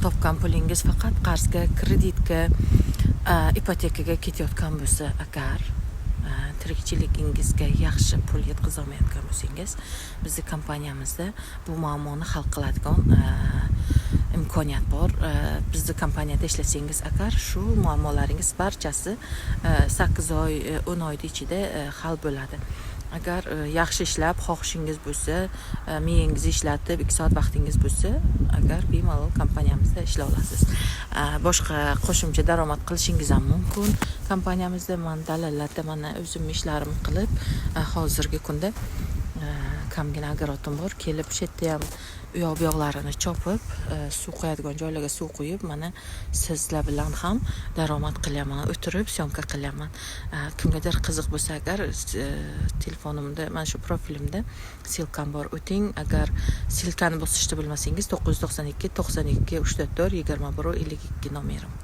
topgan pulingiz faqat qarzga, kreditga, ipotekaga ketayotgan bo'lsa, agar tirikchiligingizga yaxshi pul yetkaza olmayotgan bo'lsangiz, bizning kompaniyamizda bu muammoni hal qiladigan imkoniyat bor. Bizning kompaniyada ishlasangiz agar, shu muammolaringiz barchasi 8 oy, 10 oyda ichida hal bo'ladi. Agar yaxshi ishlab, xohishingiz bo'lsa, miyangizni ishlatib, 2 soat vaqtingiz bo'lsa, agar bemalol kompaniyamizda ishlay olasiz. Boshqa qo'shimcha daromad qilishingiz ham mumkin. Kompaniyamizda men dalillarda mana o'zim ishlarimni qilib, hozirgi kunda kamgina agorotim bor. Kelib shu yerda ham uyoq buyoqlarini chopib, suv qo'yadigan joylarga suv qo'yib, mana sizlar bilan ham daromad qilaman, o'tirib syomka qilaman. Kimgadir qiziq bo'lsa agar, telefonimda, mana shu profilimda silkam bor. O'ting, agar silkani bosishni bilmasangiz 992 92 344 21 52 nomerim.